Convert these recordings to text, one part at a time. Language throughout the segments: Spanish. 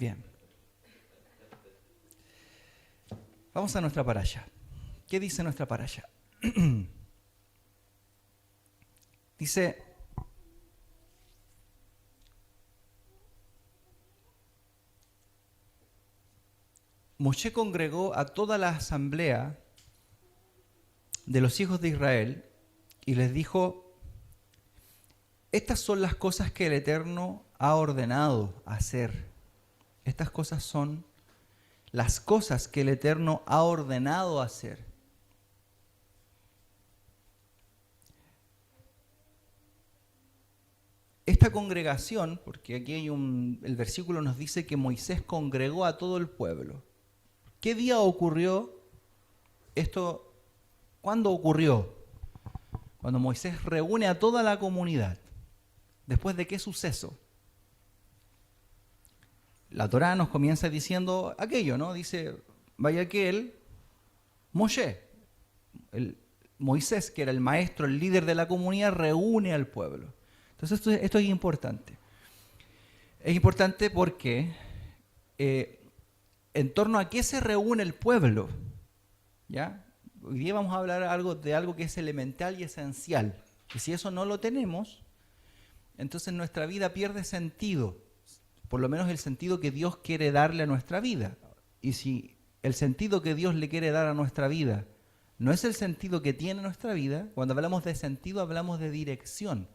Bien. Vamos a nuestra parasha. ¿Qué dice nuestra parasha? Dice: Moshe congregó a toda la asamblea de los hijos de Israel y les dijo: estas son las cosas que el Eterno ha ordenado hacer. Estas cosas son las cosas que el Eterno ha ordenado hacer. Esta congregación, porque aquí hay el versículo nos dice que Moisés congregó a todo el pueblo. ¿Qué día ocurrió esto? ¿Cuándo ocurrió? Cuando Moisés reúne a toda la comunidad. ¿Después de qué suceso? La Torá nos comienza diciendo aquello, ¿no? Dice: vaya que él, Moshe, Moisés, que era el maestro, el líder de la comunidad, reúne al pueblo. Entonces esto es importante. Es importante porque en torno a qué se reúne el pueblo, ¿ya? Hoy día vamos a hablar de algo que es elemental y esencial. Y si eso no lo tenemos, entonces nuestra vida pierde sentido. Por lo menos el sentido que Dios quiere darle a nuestra vida. Y si el sentido que Dios le quiere dar a nuestra vida no es el sentido que tiene nuestra vida, cuando hablamos de sentido hablamos de dirección.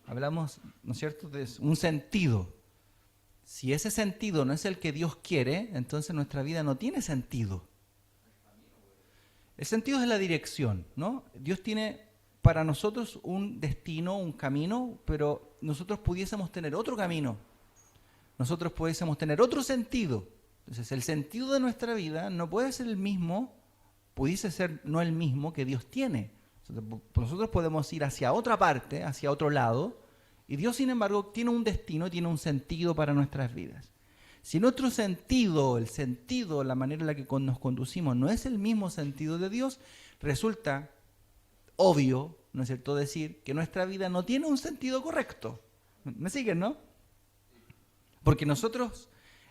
Hablamos, ¿no es cierto?, de un sentido. Si ese sentido no es el que Dios quiere, entonces nuestra vida no tiene sentido. El sentido es la dirección, ¿no? Dios tiene para nosotros un destino, un camino, pero nosotros pudiésemos tener otro camino. Nosotros pudiésemos tener otro sentido. Entonces, el sentido de nuestra vida no puede ser el mismo, pudiese ser no el mismo que Dios tiene. Nosotros podemos ir hacia otra parte, hacia otro lado, y Dios, sin embargo, tiene un destino, tiene un sentido para nuestras vidas. Si nuestro sentido, el sentido, la manera en la que nos conducimos no es el mismo sentido de Dios, resulta obvio, ¿no es cierto?, decir que nuestra vida no tiene un sentido correcto. ¿Me siguen, no? Porque nosotros,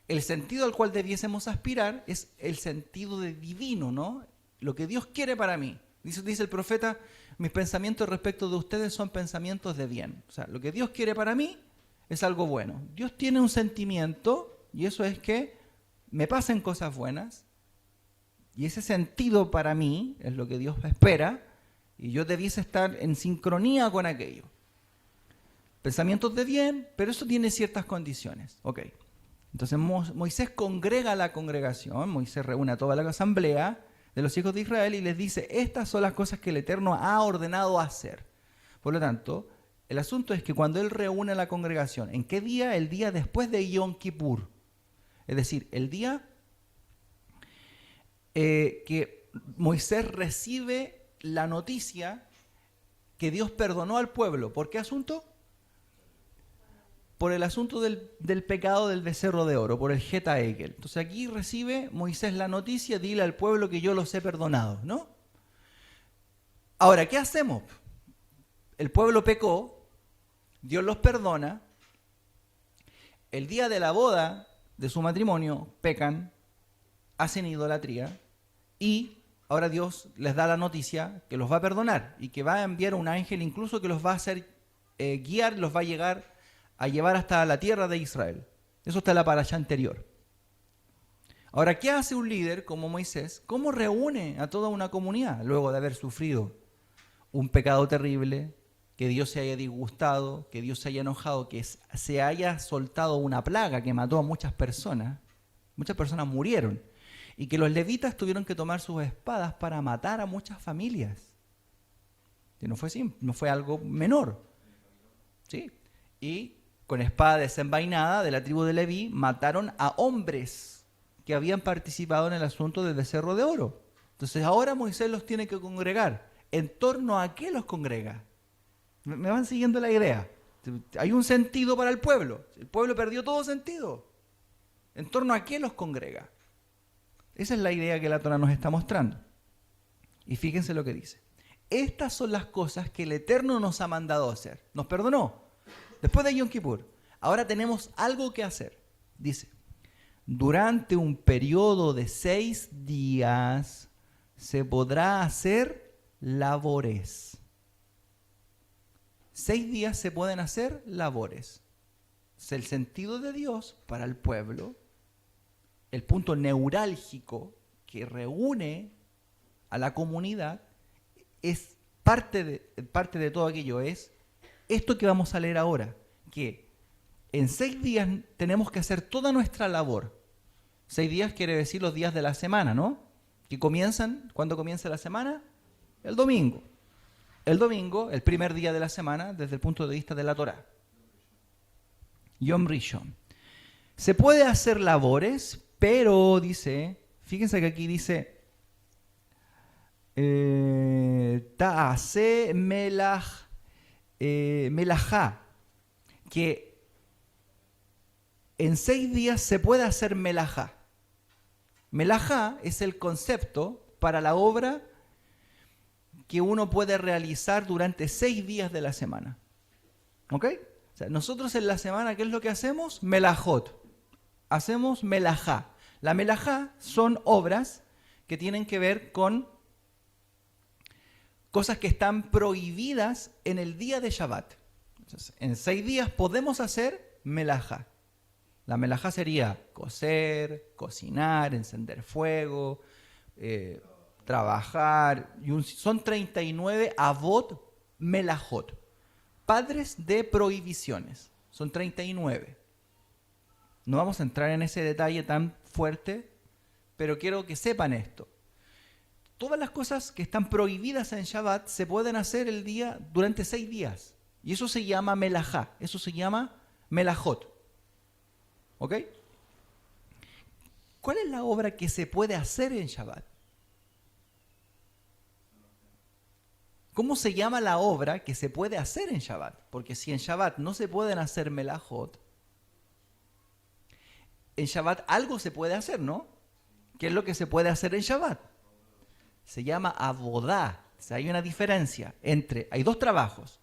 el sentido al cual debiésemos aspirar es el sentido de divino, ¿no? Lo que Dios quiere para mí. Dice el profeta: mis pensamientos respecto de ustedes son pensamientos de bien. O sea, lo que Dios quiere para mí es algo bueno. Dios tiene un sentimiento, y eso es que me pasen cosas buenas, y ese sentido para mí es lo que Dios espera, y yo debiese estar en sincronía con aquello. Pensamientos de bien, pero eso tiene ciertas condiciones. Ok. Entonces Moisés congrega a la congregación, Moisés reúne a toda la asamblea de los hijos de Israel y les dice: estas son las cosas que el Eterno ha ordenado hacer. Por lo tanto, el asunto es que cuando él reúne a la congregación, ¿en qué día? El día después de Yom Kippur. Es decir, el día que Moisés recibe la noticia que Dios perdonó al pueblo. ¿Por qué asunto? Por el asunto del pecado del becerro de oro, por el Geta Egel. Entonces aquí recibe Moisés la noticia: dile al pueblo que yo los he perdonado, ¿no? Ahora, ¿qué hacemos? El pueblo pecó, Dios los perdona, el día de la boda de su matrimonio pecan, hacen idolatría, y ahora Dios les da la noticia que los va a perdonar y que va a enviar un ángel incluso que los va a hacer guiar, los va a llevar hasta la tierra de Israel. Eso está en la parasha anterior. Ahora, ¿qué hace un líder como Moisés? ¿Cómo reúne a toda una comunidad luego de haber sufrido un pecado terrible, que Dios se haya disgustado, que Dios se haya enojado, que se haya soltado una plaga que mató a muchas personas murieron, y que los levitas tuvieron que tomar sus espadas para matar a muchas familias? Que no fue algo menor. ¿Sí? Y con espada desenvainada de la tribu de Leví mataron a hombres que habían participado en el asunto del becerro de oro. Entonces ahora Moisés los tiene que congregar. ¿En torno a qué los congrega? ¿Me van siguiendo la idea? Hay un sentido para el pueblo. El pueblo perdió todo sentido. ¿En torno a qué los congrega? Esa es la idea que la Torá nos está mostrando. Y fíjense lo que dice: estas son las cosas que el Eterno nos ha mandado hacer. Nos perdonó después de Yom Kippur. Ahora tenemos algo que hacer. Dice, durante un periodo de 6 días se podrá hacer labores. 6 días se pueden hacer labores. Es el sentido de Dios para el pueblo, el punto neurálgico que reúne a la comunidad, es parte de todo aquello, es esto que vamos a leer ahora, que en 6 días tenemos que hacer toda nuestra labor. 6 días quiere decir los días de la semana, ¿no? Que comienzan, ¿cuándo comienza la semana? El domingo. El domingo, el primer día de la semana, desde el punto de vista de la Torá. Yom Rishon. Se puede hacer labores, pero dice, fíjense que aquí dice, Ta'ase melajá, que en 6 días se puede hacer melajá. Melajá es el concepto para la obra que uno puede realizar durante 6 días de la semana. ¿Ok? O sea, nosotros en la semana, ¿qué es lo que hacemos? Melajot. Hacemos melajá. La melajá son obras que tienen que ver con cosas que están prohibidas en el día de Shabbat. Entonces, en 6 días podemos hacer melajá. La melajá sería coser, cocinar, encender fuego, trabajar. Son 39 avot melajot, padres de prohibiciones. Son 39. No vamos a entrar en ese detalle tan fuerte, pero quiero que sepan esto. Todas las cosas que están prohibidas en Shabbat se pueden hacer durante 6 días. Y eso se llama melajá, eso se llama melajot. ¿Ok? ¿Cuál es la obra que se puede hacer en Shabbat? ¿Cómo se llama la obra que se puede hacer en Shabbat? Porque si en Shabbat no se pueden hacer melajot, en Shabbat algo se puede hacer, ¿no? ¿Qué es lo que se puede hacer en Shabbat? Se llama avodá. O sea, hay una diferencia hay 2 trabajos.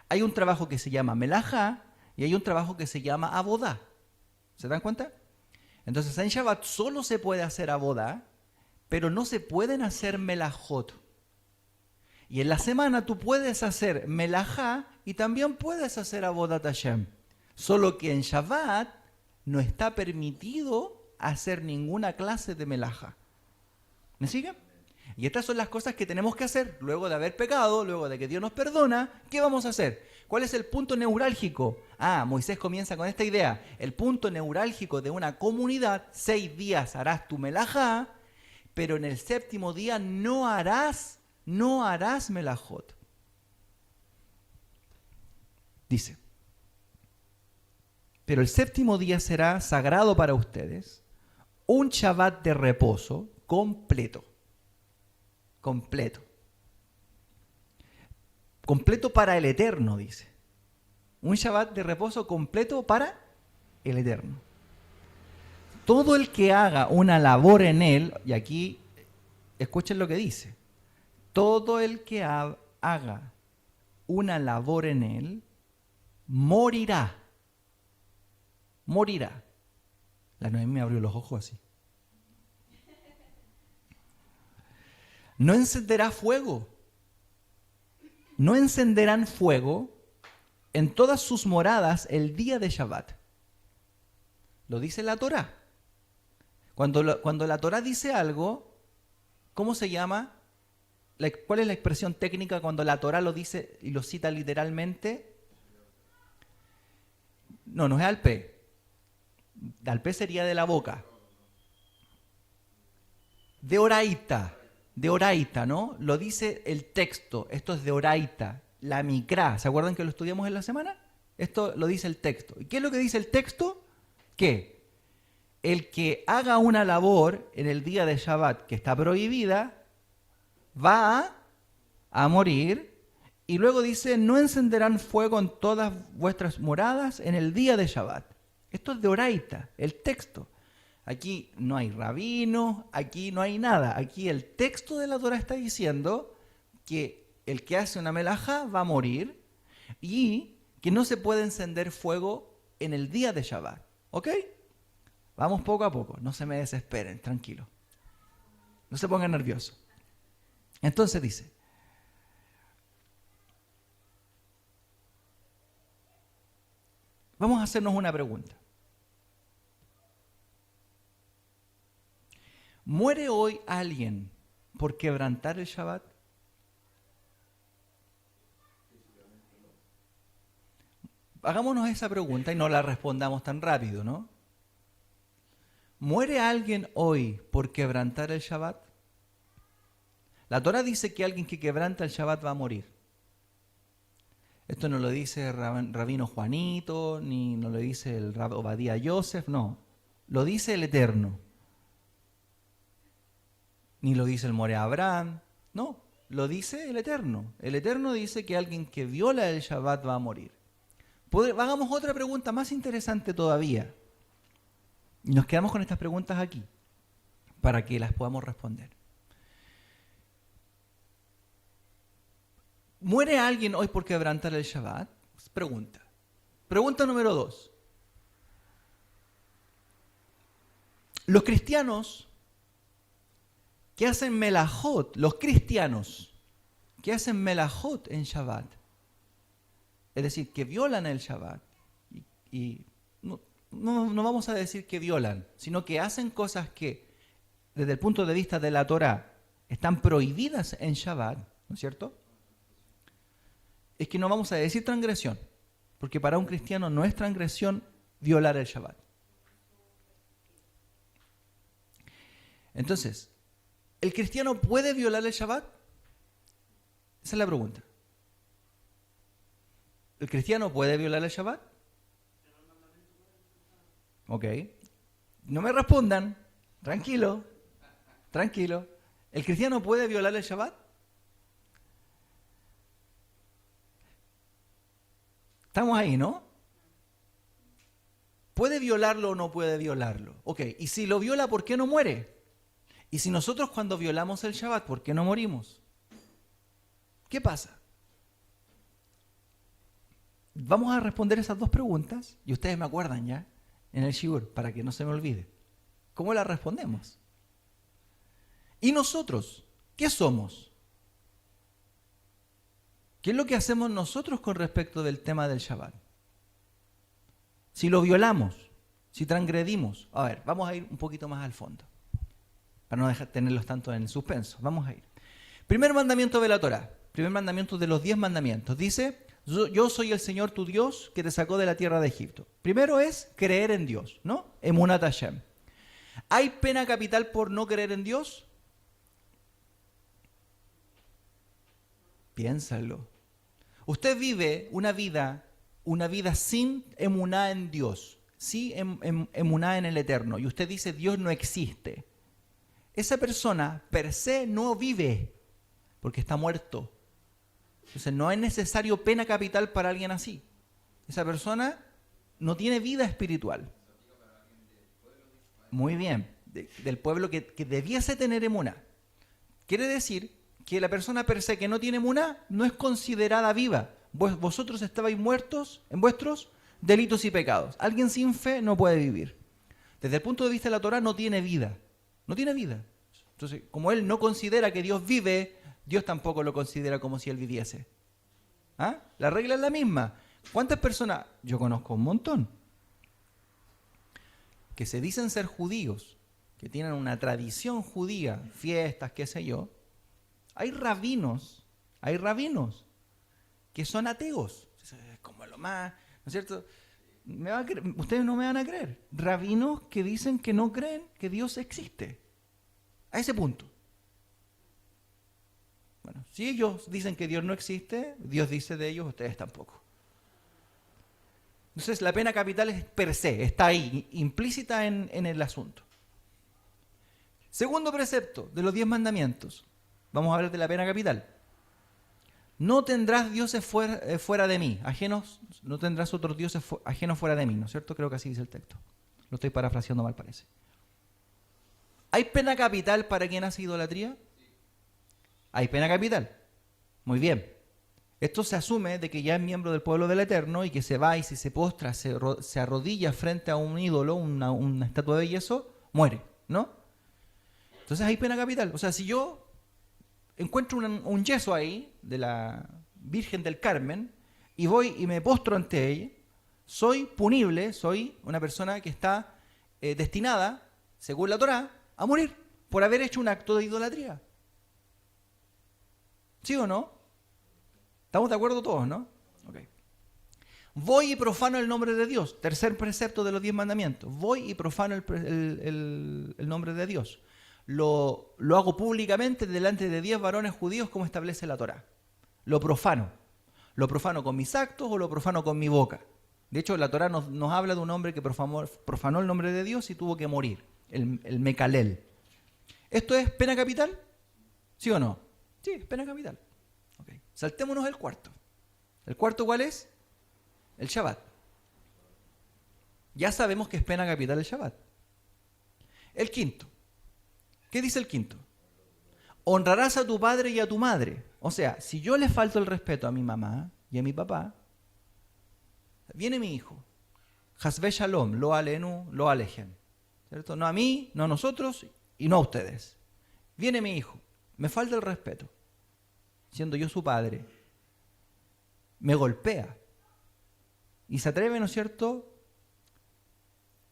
Hay un trabajo que se llama melajá y hay un trabajo que se llama avodá. ¿Se dan cuenta? Entonces en Shabbat solo se puede hacer avodá, pero no se pueden hacer melajot. Y en la semana tú puedes hacer melajá y también puedes hacer avodat Hashem. Solo que en Shabbat no está permitido hacer ninguna clase de melajá. ¿Me siguen? Y estas son las cosas que tenemos que hacer luego de haber pecado, luego de que Dios nos perdona. ¿Qué vamos a hacer? ¿Cuál es el punto neurálgico? Moisés comienza con esta idea. El punto neurálgico de una comunidad: 6 días harás tu melajá, pero en el 7º día no harás melajot. Dice, pero el 7º día será sagrado para ustedes, un Shabbat de reposo completo. Completo para el Eterno, dice. Un Shabbat de reposo completo para el Eterno. Todo el que haga una labor en él, y aquí escuchen lo que dice, todo el que haga una labor en él, morirá. Morirá. La Noemí me abrió los ojos así. No encenderá fuego. No encenderán fuego en todas sus moradas el día de Shabbat. Lo dice la Torá. Cuando la Torá dice algo, ¿cómo se llama? ¿Cuál es la expresión técnica cuando la Torá lo dice y lo cita literalmente? No es alpe. Alpe sería de la boca. De oraita, ¿no? Lo dice el texto. Esto es de oraita. La mikra. ¿Se acuerdan que lo estudiamos en la semana? Esto lo dice el texto. ¿Y qué es lo que dice el texto? Que el que haga una labor en el día de Shabbat que está prohibida va a morir. Y luego dice, no encenderán fuego en todas vuestras moradas en el día de Shabbat. Esto es de oraita, el texto. Aquí no hay rabino, aquí no hay nada. Aquí el texto de la Torá está diciendo que el que hace una melajá va a morir y que no se puede encender fuego en el día de Shabbat. ¿Ok? Vamos poco a poco, no se me desesperen, tranquilo. No se pongan nerviosos. Entonces dice, vamos a hacernos una pregunta. ¿Muere hoy alguien por quebrantar el Shabbat? Hagámonos esa pregunta y no la respondamos tan rápido, ¿no? ¿Muere alguien hoy por quebrantar el Shabbat? La Torah dice que alguien que quebranta el Shabbat va a morir. Esto no lo dice Rabino Juanito, ni no lo dice el Rab Obadía Yosef, no. Lo dice el Eterno. Ni lo dice el More Abraham, no. Lo dice el Eterno. El Eterno dice que alguien que viola el Shabbat va a morir. Hagamos otra pregunta más interesante todavía. Y nos quedamos con estas preguntas aquí, para que las podamos responder. ¿Muere alguien hoy por quebrantar el Shabbat? Pregunta. Pregunta número 2. Los cristianos que hacen melajot, los cristianos que hacen melajot en Shabbat, es decir, que violan el Shabbat, y no vamos a decir que violan, sino que hacen cosas que, desde el punto de vista de la Torah, están prohibidas en Shabbat, ¿no es cierto? Es que no vamos a decir transgresión, porque para un cristiano no es transgresión violar el Shabbat. Entonces, ¿el cristiano puede violar el Shabbat? Esa es la pregunta. ¿El cristiano puede violar el Shabbat? Ok. No me respondan. Tranquilo. Tranquilo. ¿El cristiano puede violar el Shabbat? Estamos ahí, ¿no? ¿Puede violarlo o no puede violarlo? Ok. Y si lo viola, ¿por qué no muere? Y si nosotros cuando violamos el Shabbat, ¿por qué no morimos? ¿Qué pasa? Vamos a responder esas dos preguntas y ustedes me acuerdan ya en el Shiur para que no se me olvide. ¿Cómo las respondemos? ¿Y nosotros? ¿Qué somos? ¿Qué es lo que hacemos nosotros con respecto del tema del Shabbat? Si lo violamos, si transgredimos. A ver, vamos a ir un poquito más al fondo, para no dejar tenerlos tanto en suspenso. Vamos a ir. Primer mandamiento de la Torah, primer mandamiento de los 10 mandamientos. Dice, yo soy el Señor tu Dios que te sacó de la tierra de Egipto. Primero es creer en Dios, ¿no? Emunat Hashem. ¿Hay pena capital por no creer en Dios? Piénsalo. Usted vive una vida sin emuná en Dios, sí emuná en el Eterno, y usted dice Dios no existe. Esa persona per se no vive, porque está muerto. Entonces no es necesario pena capital para alguien así. Esa persona no tiene vida espiritual. Muy bien, del pueblo que debiese tener emuná. Quiere decir que la persona per se que no tiene emuná no es considerada viva. Vosotros estabais muertos en vuestros delitos y pecados. Alguien sin fe no puede vivir. Desde el punto de vista de la Torah no tiene vida. No tiene vida. Entonces, como él no considera que Dios vive, Dios tampoco lo considera como si él viviese. ¿Ah? La regla es la misma. ¿Cuántas personas? Yo conozco un montón que se dicen ser judíos, que tienen una tradición judía, fiestas, qué sé yo. Hay rabinos que son ateos. Es como lo más, ¿no es cierto? Ustedes no me van a creer. Rabinos que dicen que no creen que Dios existe. A ese punto. Bueno, si ellos dicen que Dios no existe, Dios dice de ellos, ustedes tampoco. Entonces la pena capital es per se, está ahí, implícita en el asunto. Segundo precepto de los 10 mandamientos. Vamos a hablar de la pena capital. No tendrás dioses fuera de mí, ajenos, no tendrás otros dioses ajenos fuera de mí, ¿no es cierto? Creo que así dice el texto. Lo estoy parafraseando mal, parece. ¿Hay pena capital para quien hace idolatría? Hay pena capital. Muy bien. Esto se asume de que ya es miembro del pueblo del Eterno y que se va y si se postra, se arrodilla frente a un ídolo, una estatua de yeso, muere, ¿no? Entonces hay pena capital. O sea, si yo encuentro un yeso ahí de la Virgen del Carmen y voy y me postro ante ella, soy punible, soy una persona que está destinada, según la Torá, a morir por haber hecho un acto de idolatría. ¿Sí o no? ¿Estamos de acuerdo todos, no? Okay. Voy y profano el nombre de Dios. Tercer precepto de los 10 mandamientos. Voy y profano el nombre de Dios. Lo hago públicamente delante de 10 varones judíos como establece la Torá. Lo profano. Lo profano con mis actos o lo profano con mi boca. De hecho, la Torá nos habla de un hombre que profanó el nombre de Dios y tuvo que morir. El Mecalel. ¿Esto es pena capital? ¿Sí o no? Sí, es pena capital. Okay. Saltémonos el cuarto. ¿El cuarto cuál es? El Shabbat. Ya sabemos que es pena capital el Shabbat. El quinto. ¿Qué dice el quinto? Honrarás a tu padre y a tu madre. O sea, si yo le falto el respeto a mi mamá y a mi papá, viene mi hijo. Hasbe Shalom, lo alenu, lo alejen. ¿Cierto? No a mí, no a nosotros y no a ustedes. Viene mi hijo, me falta el respeto, siendo yo su padre. Me golpea. Y se atreve, ¿no es cierto?,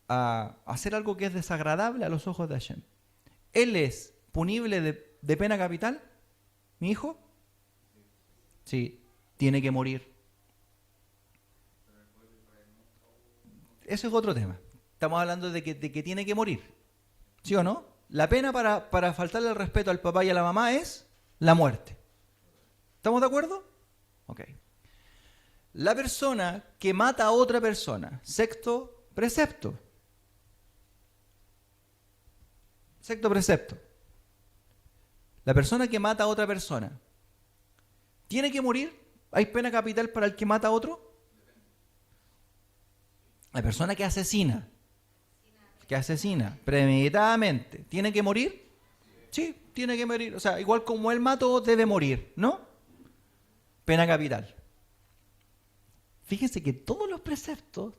a hacer algo que es desagradable a los ojos de Hashem. ¿Él es punible de pena capital, mi hijo? Sí, tiene que morir. Eso es otro tema. Estamos hablando de que tiene que morir. ¿Sí o no? La pena para faltarle el respeto al papá y a la mamá es la muerte. ¿Estamos de acuerdo? Ok. La persona que mata a otra persona. Sexto precepto. Sexto precepto. La persona que mata a otra persona. ¿Tiene que morir? ¿Hay pena capital para el que mata a otro? La persona que asesina premeditadamente, ¿tiene que morir? Sí, tiene que morir. O sea, igual como él mató, debe morir, ¿no? Pena capital. Fíjense que todos los preceptos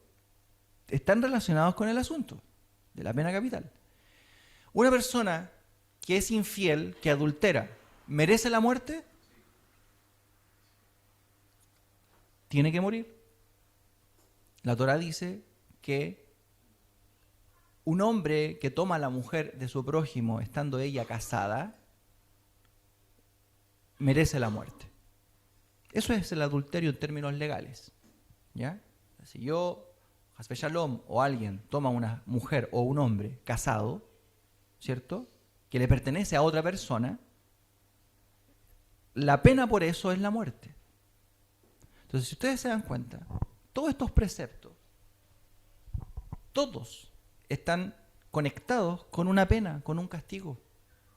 están relacionados con el asunto de la pena capital. Una persona que es infiel, que adultera, ¿merece la muerte? Tiene que morir. La Torá dice que un hombre que toma a la mujer de su prójimo estando ella casada, merece la muerte. Eso es el adulterio en términos legales. ¿Ya? Si yo, Hasbe Shalom, o alguien toma a una mujer o un hombre casado, ¿cierto?, que le pertenece a otra persona, la pena por eso es la muerte. Entonces, si ustedes se dan cuenta, todos estos preceptos, todos están conectados con una pena, con un castigo.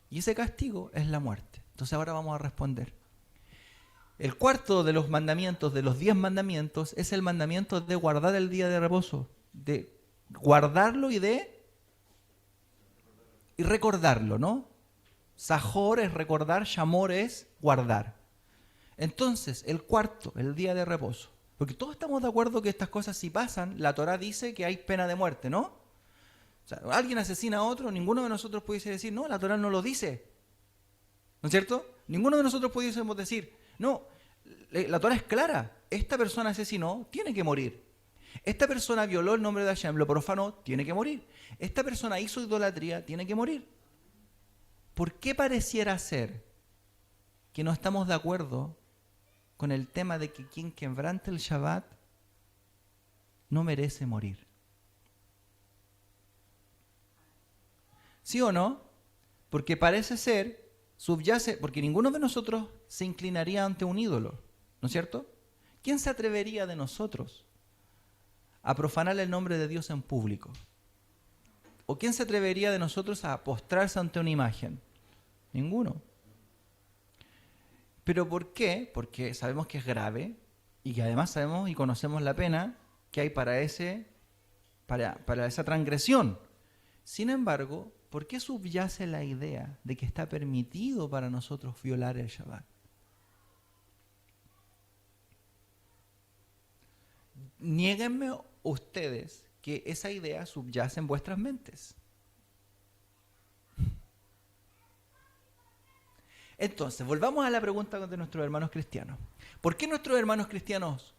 Y ese castigo es la muerte. Entonces ahora vamos a responder. El cuarto de los mandamientos, de los 10 mandamientos, es el mandamiento de guardar el día de reposo. De guardarlo y recordarlo, ¿no? Sajor es recordar, Shamor es guardar. Entonces, el cuarto, el día de reposo. Porque todos estamos de acuerdo que estas cosas si pasan, la Torá dice que hay pena de muerte, ¿no? O sea, alguien asesina a otro, ninguno de nosotros pudiese decir, no, la Torá no lo dice. ¿No es cierto? Ninguno de nosotros pudiésemos decir, no, la Torá es clara, esta persona asesinó, tiene que morir. Esta persona violó el nombre de Hashem, lo profanó, tiene que morir. Esta persona hizo idolatría, tiene que morir. ¿Por qué pareciera ser que no estamos de acuerdo con el tema de que quien quebrante el Shabbat no merece morir? ¿Sí o no? Porque parece ser, subyace, porque ninguno de nosotros se inclinaría ante un ídolo, ¿no es cierto? ¿Quién se atrevería de nosotros a profanar el nombre de Dios en público? ¿O quién se atrevería de nosotros a postrarse ante una imagen? Ninguno. ¿Pero por qué? Porque sabemos que es grave y que además sabemos y conocemos la pena que hay para esa transgresión. Sin embargo, ¿por qué subyace la idea de que está permitido para nosotros violar el Shabbat? niéguenme ustedes que esa idea subyace en vuestras mentes. Entonces, volvamos a la pregunta de nuestros hermanos cristianos. ¿Por qué nuestros hermanos cristianos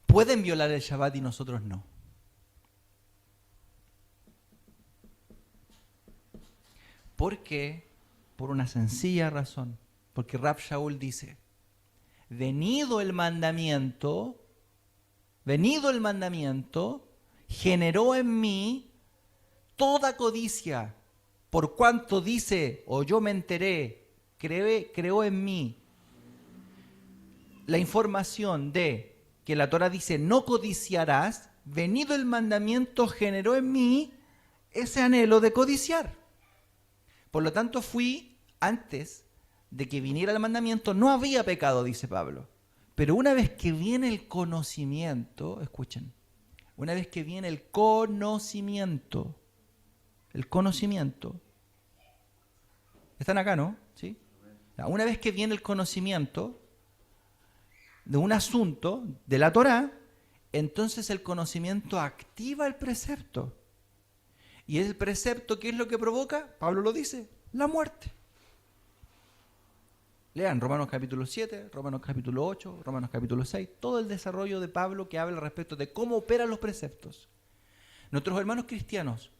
pueden violar el Shabbat y nosotros no? ¿Por qué? Por una sencilla razón. Porque Rav Shaul dice, venido el mandamiento, generó en mí toda codicia, por cuanto dice, o yo me enteré, creó en mí la información de que la Torah dice, no codiciarás, venido el mandamiento generó en mí ese anhelo de codiciar. Por lo tanto, antes de que viniera el mandamiento, no había pecado, dice Pablo. Pero una vez que viene el conocimiento, escuchen, una vez que viene el conocimiento, están acá, ¿no? ¿Sí? Una vez que viene el conocimiento de un asunto de la Torá, entonces el conocimiento activa el precepto. ¿Y el precepto qué es lo que provoca? Pablo lo dice, la muerte. Lean Romanos capítulo 7, Romanos capítulo 8, Romanos capítulo 6, todo el desarrollo de Pablo que habla respecto de cómo operan los preceptos. Nuestros hermanos cristianos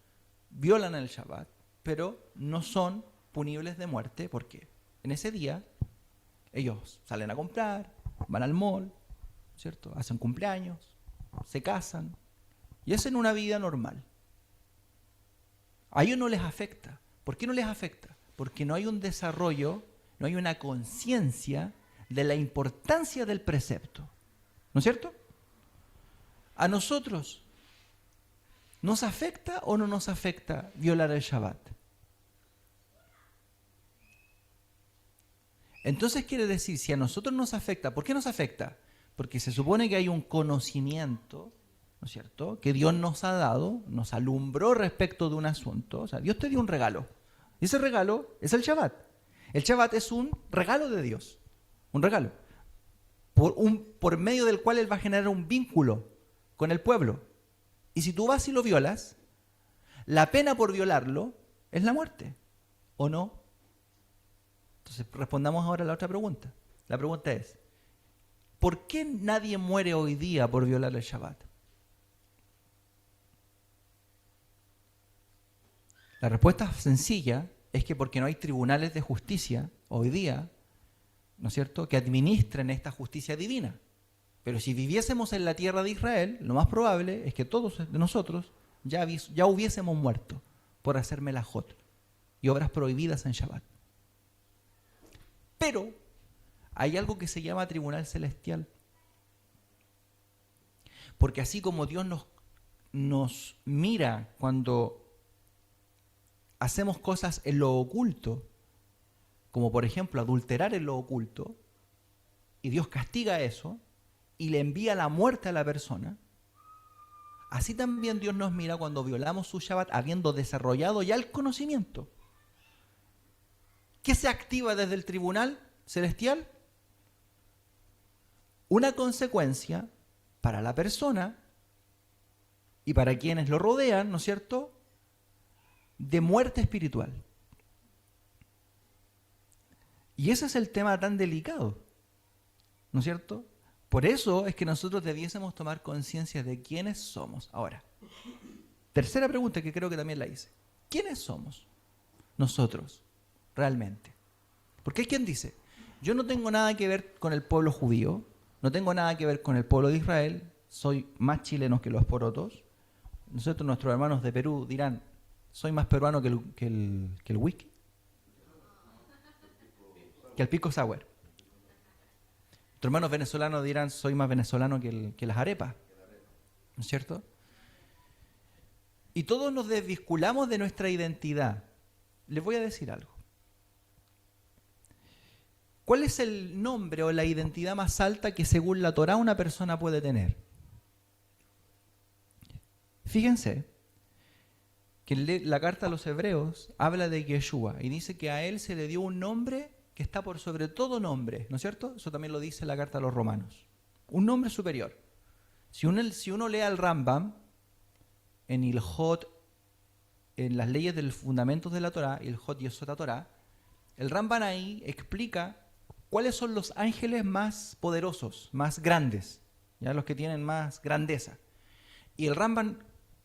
violan el Shabbat, pero no son punibles de muerte, porque en ese día ellos salen a comprar, van al mall, ¿cierto? Hacen cumpleaños, se casan y hacen una vida normal. A ellos no les afecta. ¿Por qué no les afecta? Porque no hay un desarrollo, no hay una conciencia de la importancia del precepto. ¿No es cierto? ¿A nosotros nos afecta o no nos afecta violar el Shabbat? Entonces quiere decir, si a nosotros nos afecta, ¿por qué nos afecta? Porque se supone que hay un conocimiento, ¿no es cierto?, que Dios nos ha dado, nos alumbró respecto de un asunto. O sea, Dios te dio un regalo. Y ese regalo es el Shabbat. El Shabbat es un regalo de Dios. Un regalo. Por medio del cual Él va a generar un vínculo con el pueblo. Y si tú vas y lo violas, la pena por violarlo es la muerte. ¿O no? Entonces respondamos ahora a la otra pregunta. La pregunta es, ¿por qué nadie muere hoy día por violar el Shabbat? La respuesta sencilla es que porque no hay tribunales de justicia hoy día, ¿no es cierto?, que administren esta justicia divina. Pero si viviésemos en la tierra de Israel, lo más probable es que todos de nosotros ya hubiésemos muerto por hacer melajot y obras prohibidas en Shabbat. Pero hay algo que se llama tribunal celestial. Porque así como Dios nos mira cuando hacemos cosas en lo oculto, como por ejemplo adulterar en lo oculto, y Dios castiga eso y le envía la muerte a la persona, así también Dios nos mira cuando violamos su Shabbat habiendo desarrollado ya el conocimiento. ¿Qué se activa desde el tribunal celestial? Una consecuencia para la persona y para quienes lo rodean, ¿no es cierto?, de muerte espiritual. Y ese es el tema tan delicado, ¿no es cierto? Por eso es que nosotros debiésemos tomar conciencia de quiénes somos. Ahora, tercera pregunta que creo que también la hice. ¿Quiénes somos nosotros realmente? Porque hay quien dice, yo no tengo nada que ver con el pueblo judío, no tengo nada que ver con el pueblo de Israel, soy más chileno que los porotos. Nosotros, nuestros hermanos de Perú dirán, soy más peruano que el whisky, que el pisco sour. Nuestros hermanos venezolanos dirán, soy más venezolano que las arepas, ¿no es cierto? Y todos nos desvinculamos de nuestra identidad. Les voy a decir algo. ¿Cuál es el nombre o la identidad más alta que según la Torá una persona puede tener? Fíjense que la carta a los hebreos habla de Yeshua y dice que a él se le dio un nombre que está por sobre todo nombre, ¿no es cierto? Eso también lo dice la carta a los romanos. Un nombre superior. Si uno lee al Rambam en Ilhot, en las leyes de los fundamentos de la Torá, Ilhot Yesod HaTorá, el Rambam ahí explica cuáles son los ángeles más poderosos, más grandes, ya los que tienen más grandeza. Y el Rambam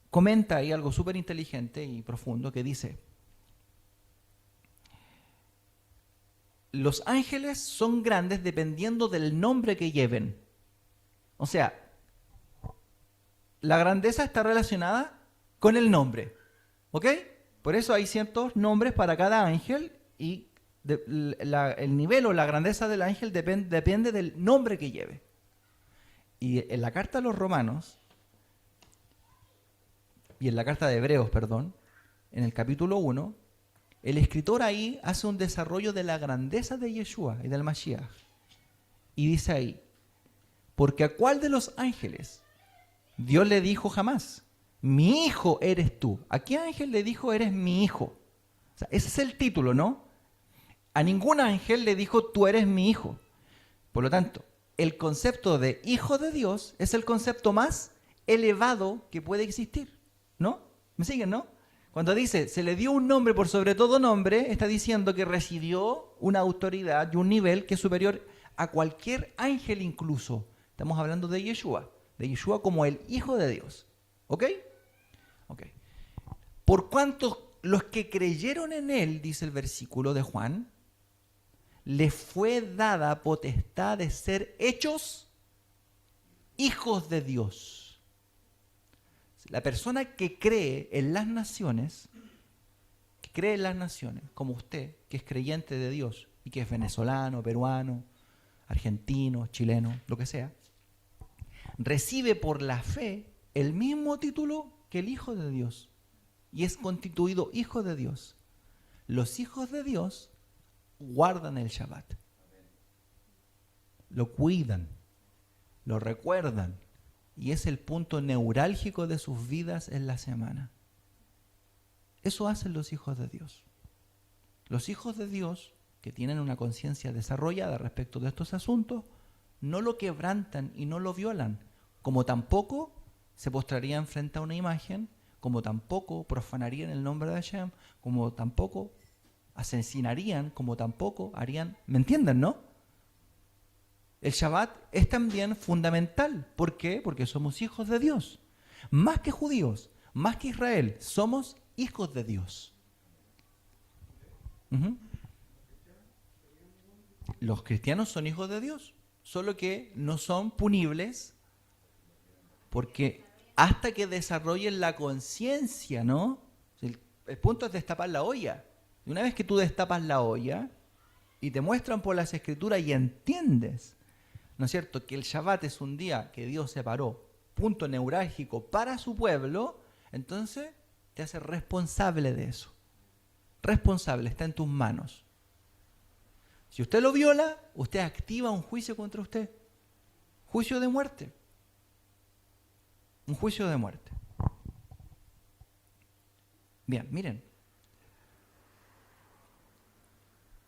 comenta ahí algo súper inteligente y profundo que dice: los ángeles son grandes dependiendo del nombre que lleven. O sea, la grandeza está relacionada con el nombre. ¿Ok? Por eso hay ciertos nombres para cada ángel y el nivel o la grandeza del ángel depende del nombre que lleve. Y en la carta a los Romanos, y en la carta de Hebreos, perdón, en el capítulo 1, el escritor ahí hace un desarrollo de la grandeza de Yeshua y del Mashiach. Y dice ahí: porque a cuál de los ángeles Dios le dijo jamás, mi hijo eres tú. ¿A qué ángel le dijo eres mi hijo? O sea, ese es el título, ¿no? A ningún ángel le dijo tú eres mi hijo. Por lo tanto, el concepto de hijo de Dios es el concepto más elevado que puede existir, ¿no? ¿Me siguen, no? Cuando dice se le dio un nombre por sobre todo nombre, está diciendo que recibió una autoridad y un nivel que es superior a cualquier ángel incluso. Estamos hablando de Yeshua como el Hijo de Dios. ¿Ok? Ok. Por cuanto los que creyeron en él, dice el versículo de Juan, les fue dada potestad de ser hechos hijos de Dios. La persona que cree en las naciones, como usted, que es creyente de Dios y que es venezolano, peruano, argentino, chileno, lo que sea, recibe por la fe el mismo título que el Hijo de Dios y es constituido hijo de Dios. Los hijos de Dios guardan el Shabbat, lo cuidan, lo recuerdan y es el punto neurálgico de sus vidas en la semana. Eso hacen los hijos de Dios. Los hijos de Dios que tienen una conciencia desarrollada respecto de estos asuntos no lo quebrantan y no lo violan, como tampoco se postrarían frente a una imagen, como tampoco profanarían el nombre de Hashem, como tampoco asesinarían, como tampoco harían, ¿me entienden, no? El Shabbat es también fundamental. ¿Por qué? Porque somos hijos de Dios. Más que judíos, más que Israel, somos hijos de Dios. Los cristianos son hijos de Dios, solo que no son punibles porque hasta que desarrollen la conciencia, ¿no? El punto es destapar la olla. Y una vez que tú destapas la olla y te muestran por las escrituras y entiendes, ¿no es cierto?, que el Shabbat es un día que Dios separó, punto neurálgico para su pueblo, entonces te hace responsable de eso. Responsable, está en tus manos. Si usted lo viola, usted activa un juicio contra usted. Juicio de muerte. Un juicio de muerte. Bien, miren.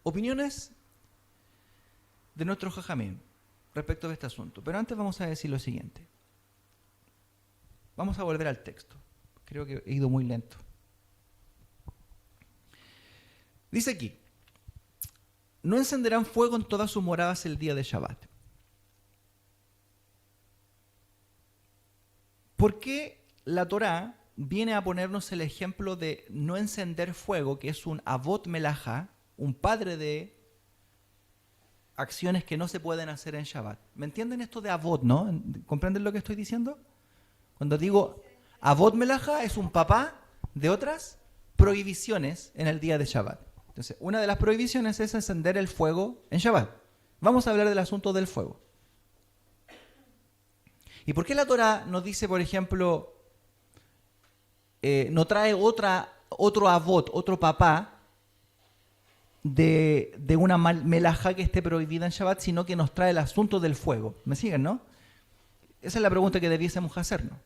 Opiniones de nuestro Jajamín respecto de este asunto. Pero antes vamos a decir lo siguiente. Vamos a volver al texto. Creo que he ido muy lento. Dice aquí: no encenderán fuego en todas sus moradas el día de Shabbat. ¿Por qué la Torá viene a ponernos el ejemplo de no encender fuego, que es un avot melajá, un padre de acciones que no se pueden hacer en Shabbat? ¿Me entienden esto de avot, no? ¿Comprenden lo que estoy diciendo? Cuando digo avot melajá, es un papá de otras prohibiciones en el día de Shabbat. Entonces, una de las prohibiciones es encender el fuego en Shabbat. Vamos a hablar del asunto del fuego. ¿Y por qué la Torá nos dice, por ejemplo, no trae otro avot, otro papá de una melajá que esté prohibida en Shabbat, sino que nos trae el asunto del fuego? ¿Me siguen, no? Esa es la pregunta que debiésemos hacernos.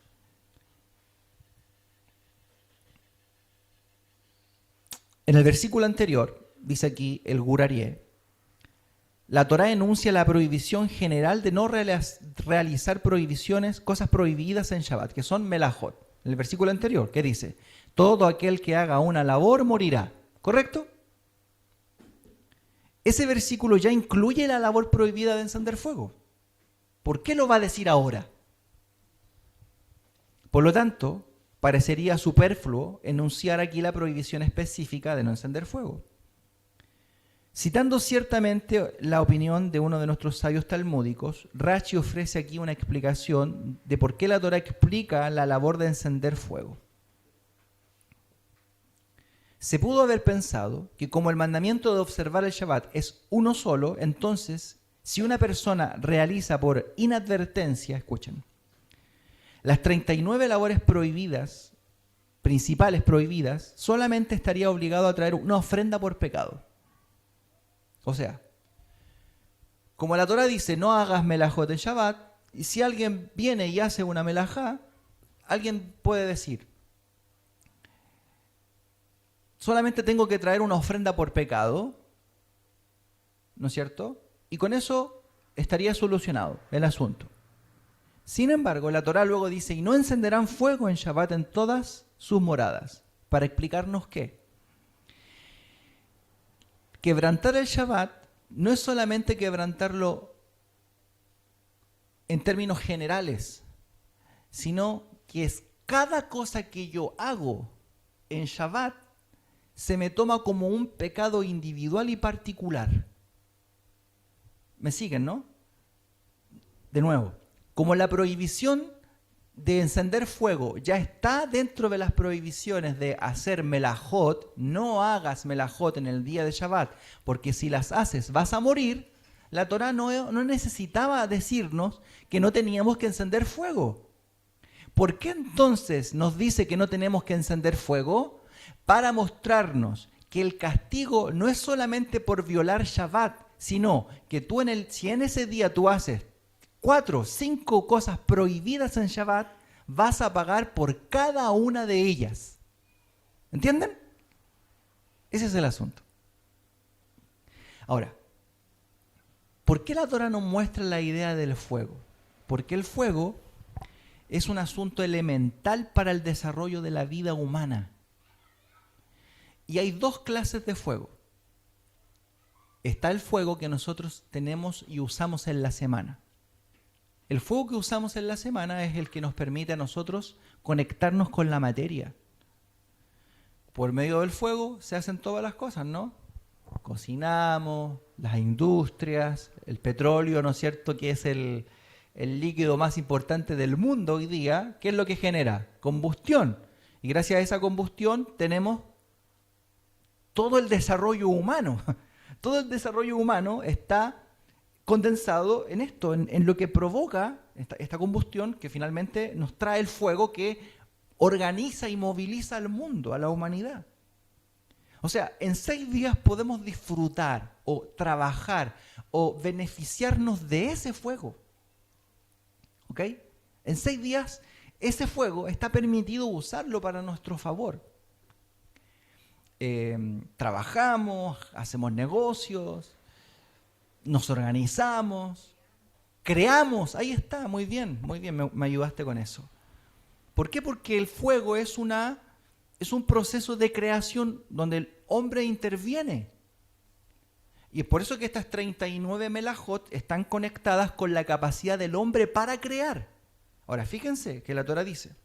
En el versículo anterior, dice aquí el Gur Aryeh, La Torá enuncia la prohibición general de no realizar prohibiciones, cosas prohibidas en Shabbat, que son melajot. En el versículo anterior, que dice, todo aquel que haga una labor morirá. ¿Correcto? Ese versículo ya incluye la labor prohibida de encender fuego. ¿Por qué lo va a decir ahora? Por lo tanto, parecería superfluo enunciar aquí la prohibición específica de no encender fuego. Citando ciertamente la opinión de uno de nuestros sabios talmúdicos, Rashi ofrece aquí una explicación de por qué la Torá explica la labor de encender fuego. Se pudo haber pensado que como el mandamiento de observar el Shabbat es uno solo, entonces, si una persona realiza por inadvertencia, escuchen, las 39 labores prohibidas, principales prohibidas, solamente estaría obligado a traer una ofrenda por pecado. O sea, como la Torá dice, no hagas melajot en Shabbat, y si alguien viene y hace una melajá, alguien puede decir, solamente tengo que traer una ofrenda por pecado, ¿no es cierto? Y con eso estaría solucionado el asunto. Sin embargo, la Torá luego dice, y no encenderán fuego en Shabbat en todas sus moradas, para explicarnos qué. Quebrantar el Shabbat no es solamente quebrantarlo en términos generales, sino que es cada cosa que yo hago en Shabbat se me toma como un pecado individual y particular. ¿Me siguen, no? De nuevo, como la prohibición de encender fuego ya está dentro de las prohibiciones de hacer melajot, no hagas melajot en el día de Shabbat, porque si las haces vas a morir, la Torá no necesitaba decirnos que no teníamos que encender fuego. ¿Por qué entonces nos dice que no tenemos que encender fuego? Para mostrarnos que el castigo no es solamente por violar Shabbat, sino que tú si en ese día tú haces 4 o 5 cosas prohibidas en Shabbat, vas a pagar por cada una de ellas. ¿Entienden? Ese es el asunto. Ahora, ¿por qué la Torá nos muestra la idea del fuego? Porque el fuego es un asunto elemental para el desarrollo de la vida humana. Y hay 2 clases de fuego. Está el fuego que nosotros tenemos y usamos en la semana. El fuego que usamos en la semana es el que nos permite a nosotros conectarnos con la materia. Por medio del fuego se hacen todas las cosas, ¿no? Cocinamos, las industrias, el petróleo, ¿no es cierto?, que es el líquido más importante del mundo hoy día. ¿Qué es lo que genera? Combustión. Y gracias a esa combustión tenemos todo el desarrollo humano. Todo el desarrollo humano está condensado en esto, en lo que provoca esta combustión que finalmente nos trae el fuego que organiza y moviliza al mundo, a la humanidad. O sea, en 6 días podemos disfrutar o trabajar o beneficiarnos de ese fuego. ¿Ok? En 6 días ese fuego está permitido usarlo para nuestro favor. Trabajamos, hacemos negocios, nos organizamos, creamos, ahí está, muy bien, me ayudaste con eso. ¿Por qué? Porque el fuego es un proceso de creación donde el hombre interviene. Y es por eso que estas 39 melajot están conectadas con la capacidad del hombre para crear. Ahora, fíjense que la Torá dice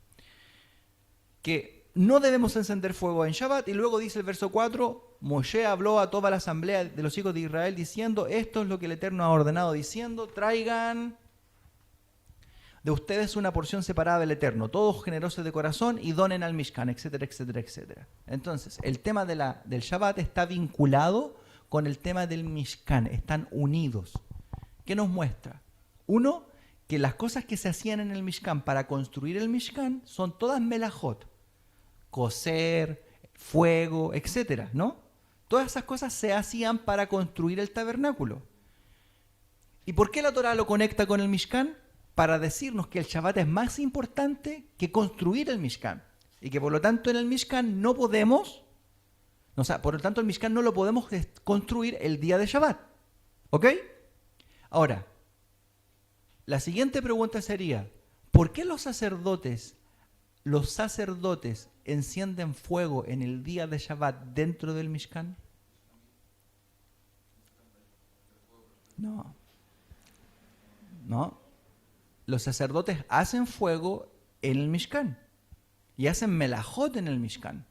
que no debemos encender fuego en Shabbat, y luego dice el verso 4, Moshe habló a toda la asamblea de los hijos de Israel diciendo, esto es lo que el Eterno ha ordenado, diciendo, traigan de ustedes una porción separada del Eterno, todos generosos de corazón, y donen al Mishkan, etcétera, etcétera, etcétera. Entonces, el tema del Shabbat está vinculado con el tema del Mishkan, están unidos. ¿Qué nos muestra? Uno, que las cosas que se hacían en el Mishkan para construir el Mishkan son todas melajot, coser, fuego, etcétera, ¿no? Todas esas cosas se hacían para construir el tabernáculo. ¿Y por qué la Torá lo conecta con el Mishkan? Para decirnos que el Shabbat es más importante que construir el Mishkan. Y que por lo tanto en el Mishkan no podemos, por lo tanto el Mishkan no lo podemos construir el día de Shabbat. ¿Ok? Ahora, la siguiente pregunta sería, ¿por qué los sacerdotes encienden fuego en el día de Shabbat dentro del Mishkan? No. Los sacerdotes hacen fuego en el Mishkan y hacen melajot en el Mishkan.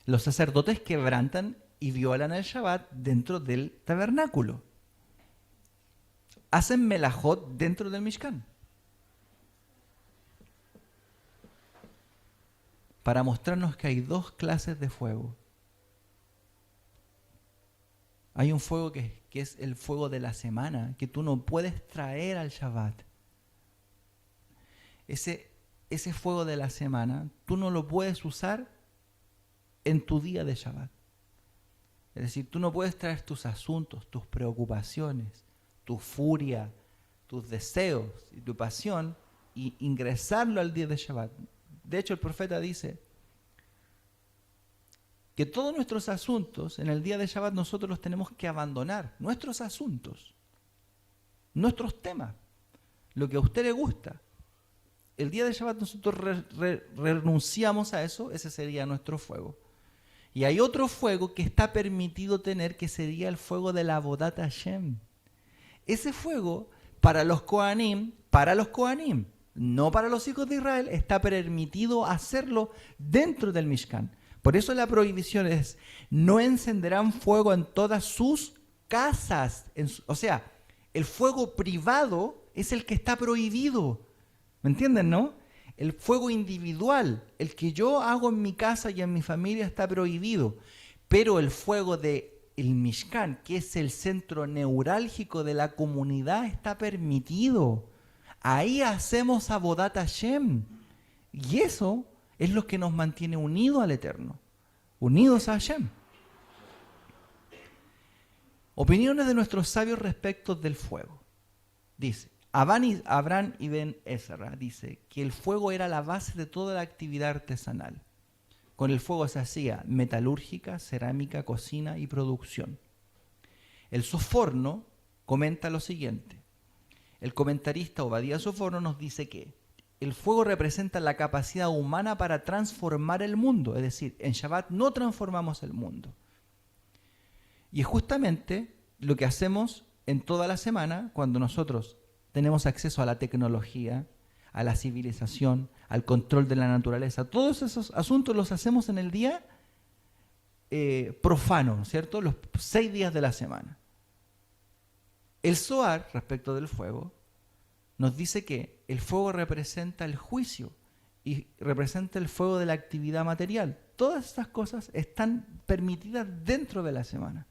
Los sacerdotes quebrantan y violan el Shabbat dentro del tabernáculo. Hacen melajot dentro del Mishkan. Para mostrarnos que hay dos clases de fuego. Hay un fuego que es el fuego de la semana, que tú no puedes traer al Shabbat. Ese fuego de la semana, tú no lo puedes usar en tu día de Shabbat. Es decir, tú no puedes traer tus asuntos, tus preocupaciones, tu furia, tus deseos y tu pasión y ingresarlo al día de Shabbat. De hecho, el profeta dice que todos nuestros asuntos en el día de Shabbat nosotros los tenemos que abandonar. Nuestros asuntos, nuestros temas, lo que a usted le gusta. El día de Shabbat nosotros renunciamos a eso, ese sería nuestro fuego. Y hay otro fuego que está permitido tener, que sería el fuego de la Avodat Hashem. Ese fuego, para los Kohanim, no para los hijos de Israel, está permitido hacerlo dentro del Mishkan. Por eso la prohibición es, no encenderán fuego en todas sus casas. O sea, el fuego privado es el que está prohibido. ¿Me entienden, no? El fuego individual, el que yo hago en mi casa y en mi familia, está prohibido. Pero el fuego del Mishkan, que es el centro neurálgico de la comunidad, está permitido. Ahí hacemos Avodat Hashem. Y eso es lo que nos mantiene unidos al Eterno, unidos a Hashem. Opiniones de nuestros sabios respecto del fuego. Dice, Abraham ibn Ezra dice que el fuego era la base de toda la actividad artesanal. Con el fuego se hacía metalúrgica, cerámica, cocina y producción. El Soforno comenta lo siguiente. El comentarista Obadía Soforno nos dice que el fuego representa la capacidad humana para transformar el mundo. Es decir, en Shabbat no transformamos el mundo. Y es justamente lo que hacemos en toda la semana cuando nosotros tenemos acceso a la tecnología, a la civilización, al control de la naturaleza. Todos esos asuntos los hacemos en el día profano, ¿cierto? Los 6 días de la semana. El Zohar, respecto del fuego, nos dice que el fuego representa el juicio y representa el fuego de la actividad material. Todas estas cosas están permitidas dentro de la semana.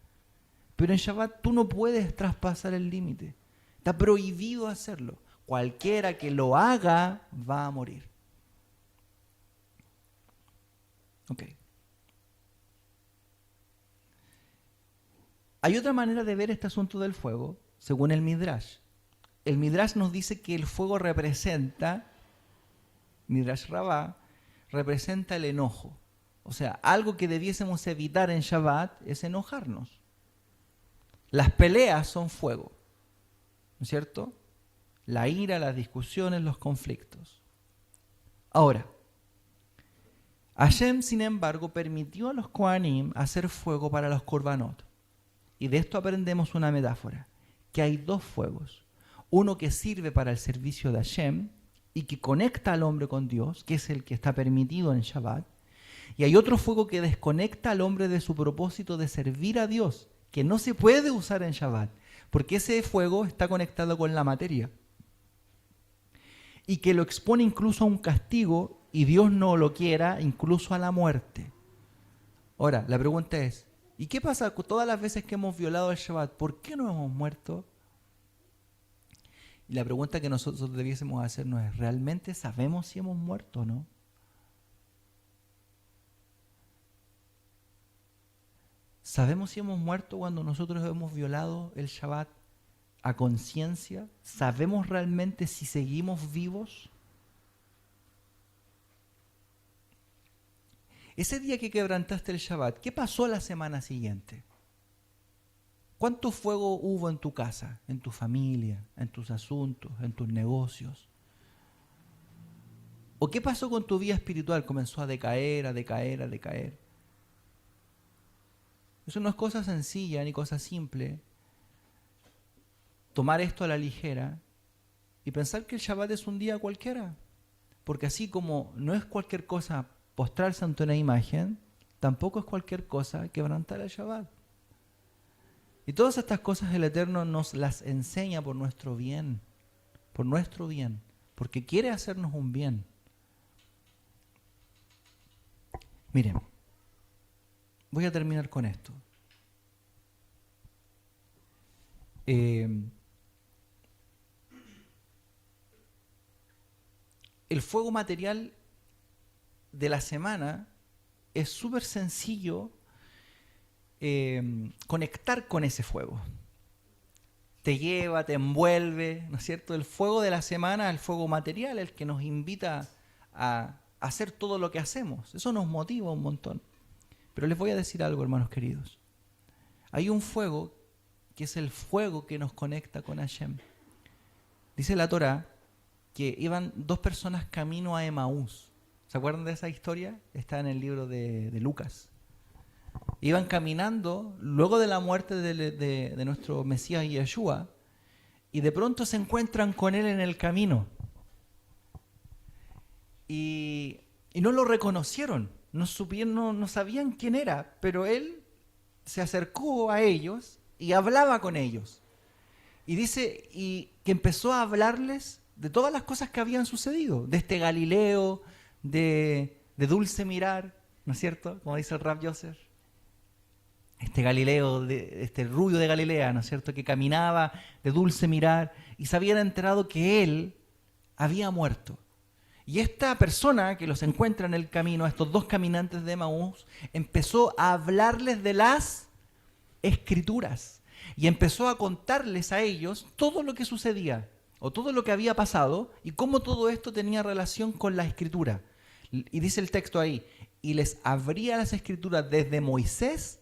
Pero en Shabbat tú no puedes traspasar el límite. Está prohibido hacerlo. Cualquiera que lo haga va a morir. Ok. Hay otra manera de ver este asunto del fuego, según el Midrash. El Midrash nos dice que el fuego representa, Midrash Rabbah, representa el enojo. O sea, algo que debiésemos evitar en Shabbat es enojarnos. Las peleas son fuego, ¿no es cierto? La ira, las discusiones, los conflictos. Ahora, Hashem, sin embargo, permitió a los Kohanim hacer fuego para los Korbanot. Y de esto aprendemos una metáfora, que hay dos fuegos. Uno que sirve para el servicio de Hashem y que conecta al hombre con Dios, que es el que está permitido en Shabbat. Y hay otro fuego que desconecta al hombre de su propósito de servir a Dios, que no se puede usar en Shabbat, porque ese fuego está conectado con la materia. Y que lo expone incluso a un castigo, y Dios no lo quiera, incluso a la muerte. Ahora, la pregunta es, ¿y qué pasa con todas las veces que hemos violado el Shabbat? ¿Por qué no hemos muerto? Y la pregunta que nosotros debiésemos hacernos es, ¿realmente sabemos si hemos muerto o no? ¿Sabemos si hemos muerto cuando nosotros hemos violado el Shabbat a conciencia? ¿Sabemos realmente si seguimos vivos? Ese día que quebrantaste el Shabbat, ¿qué pasó la semana siguiente? ¿Cuánto fuego hubo en tu casa, en tu familia, en tus asuntos, en tus negocios? ¿O qué pasó con tu vida espiritual? Comenzó a decaer, a decaer, a decaer. Eso no es cosa sencilla ni cosa simple. Tomar esto a la ligera y pensar que el Shabbat es un día cualquiera. Porque así como no es cualquier cosa postrarse ante una imagen, tampoco es cualquier cosa quebrantar el Shabbat. Y todas estas cosas el Eterno nos las enseña por nuestro bien, porque quiere hacernos un bien. Miren, voy a terminar con esto. El fuego material de la semana es súper sencillo conectar con ese fuego. Te lleva, te envuelve, ¿no es cierto? El fuego de la semana, el fuego material, el que nos invita a hacer todo lo que hacemos. Eso nos motiva un montón. Pero les voy a decir algo, hermanos queridos. Hay un fuego que es el fuego que nos conecta con Hashem. Dice la Torá que iban dos personas camino a Emaús. ¿Se acuerdan de esa historia? Está en el libro de Lucas. Iban caminando luego de la muerte de nuestro Mesías Yeshua y de pronto se encuentran con él en el camino. Y no lo reconocieron, no sabían quién era, pero él se acercó a ellos y hablaba con ellos. Y dice que empezó a hablarles de todas las cosas que habían sucedido, de este Galileo, de dulce mirar, ¿no es cierto? Como dice el Rav Yosef. Este Galileo, este rubio de Galilea, ¿no es cierto? Que caminaba de dulce mirar y se habían enterado que él había muerto. Y esta persona que los encuentra en el camino, estos dos caminantes de Emaús, empezó a hablarles de las Escrituras y empezó a contarles a ellos todo lo que sucedía o todo lo que había pasado y cómo todo esto tenía relación con la Escritura. Y dice el texto ahí, y les abría las Escrituras desde Moisés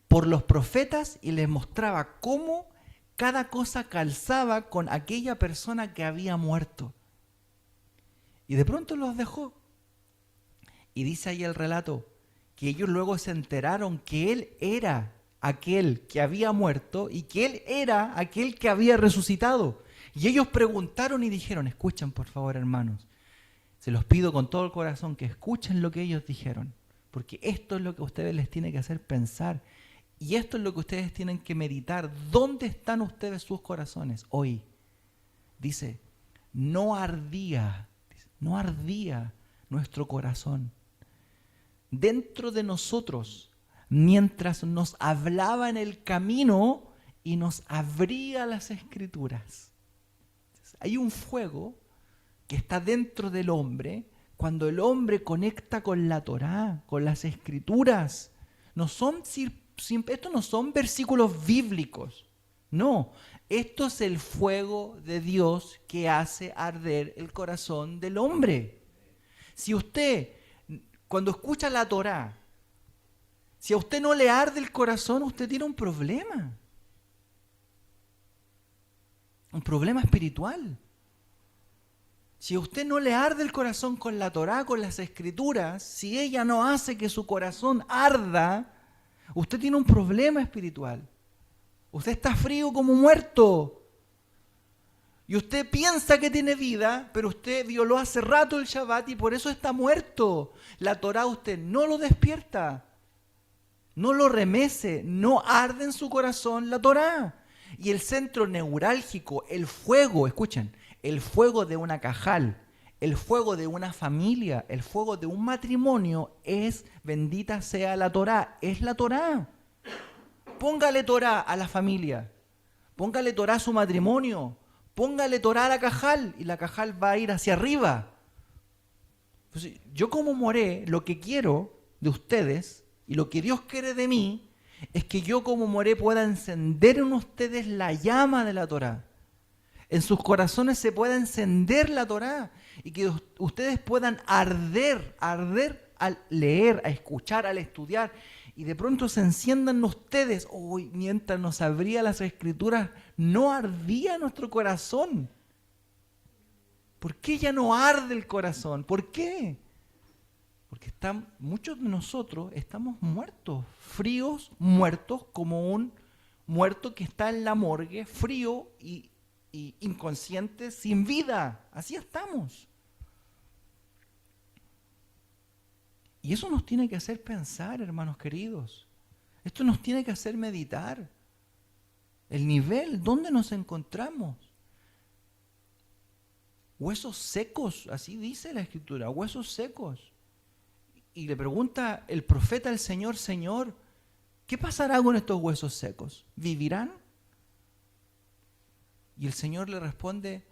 por los profetas y les mostraba cómo cada cosa calzaba con aquella persona que había muerto. Y de pronto los dejó. Y dice ahí el relato que ellos luego se enteraron que él era aquel que había muerto y que él era aquel que había resucitado. Y ellos preguntaron y dijeron, escuchen por favor hermanos, se los pido con todo el corazón que escuchen lo que ellos dijeron, porque esto es lo que a ustedes les tiene que hacer pensar. Y esto es lo que ustedes tienen que meditar. ¿Dónde están ustedes sus corazones hoy? Dice, no ardía nuestro corazón dentro de nosotros mientras nos hablaba en el camino y nos abría las Escrituras. Hay un fuego que está dentro del hombre cuando el hombre conecta con la Torá, con las Escrituras. Estos no son versículos bíblicos, no. Esto es el fuego de Dios que hace arder el corazón del hombre. Si usted, cuando escucha la Torá, si a usted no le arde el corazón, usted tiene un problema espiritual. Si a usted no le arde el corazón con la Torá, con las Escrituras, si ella no hace que su corazón arda, usted tiene un problema espiritual. Usted está frío como muerto. Y usted piensa que tiene vida, pero usted violó hace rato el Shabbat y por eso está muerto. La Torá usted no lo despierta, no lo remece, no arde en su corazón la Torá. Y el centro neurálgico, el fuego, escuchen, el fuego de una cajal, el fuego de una familia, el fuego de un matrimonio es, bendita sea la Torá, es la Torá. Póngale Torá a la familia, póngale Torá a su matrimonio, póngale Torá a la cajal y la cajal va a ir hacia arriba. Entonces, yo como moré, lo que quiero de ustedes y lo que Dios quiere de mí es que yo como moré pueda encender en ustedes la llama de la Torá. En sus corazones se pueda encender la Torá y que ustedes puedan arder al leer, a escuchar, al estudiar, y de pronto se enciendan ustedes, hoy mientras nos abría las Escrituras, no ardía nuestro corazón. ¿Por qué ya no arde el corazón? ¿Por qué? Porque muchos de nosotros estamos muertos, fríos, muertos, como un muerto que está en la morgue, frío y inconsciente, sin vida. Así estamos. Y eso nos tiene que hacer pensar, hermanos queridos. Esto nos tiene que hacer meditar. El nivel, ¿dónde nos encontramos? Huesos secos, así dice la Escritura, huesos secos. Y le pregunta el profeta al Señor, Señor, ¿qué pasará con estos huesos secos? ¿Vivirán? Y el Señor le responde,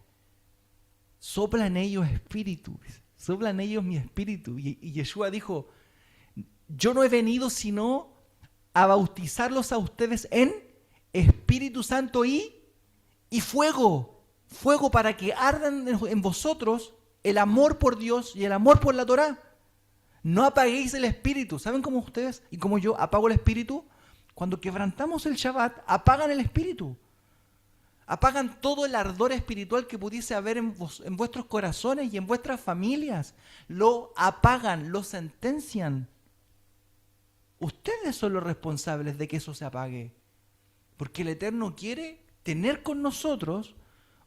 sopla en ellos espíritu, sopla en ellos mi espíritu. Y Yeshua dijo, yo no he venido sino a bautizarlos a ustedes en Espíritu Santo y fuego. Fuego para que ardan en vosotros el amor por Dios y el amor por la Torá. No apaguéis el espíritu. ¿Saben cómo ustedes y cómo yo apago el espíritu? Cuando quebrantamos el Shabbat, apagan el espíritu. Apagan todo el ardor espiritual que pudiese haber en vuestros corazones y en vuestras familias. Lo apagan, lo sentencian. Ustedes son los responsables de que eso se apague. Porque el Eterno quiere tener con nosotros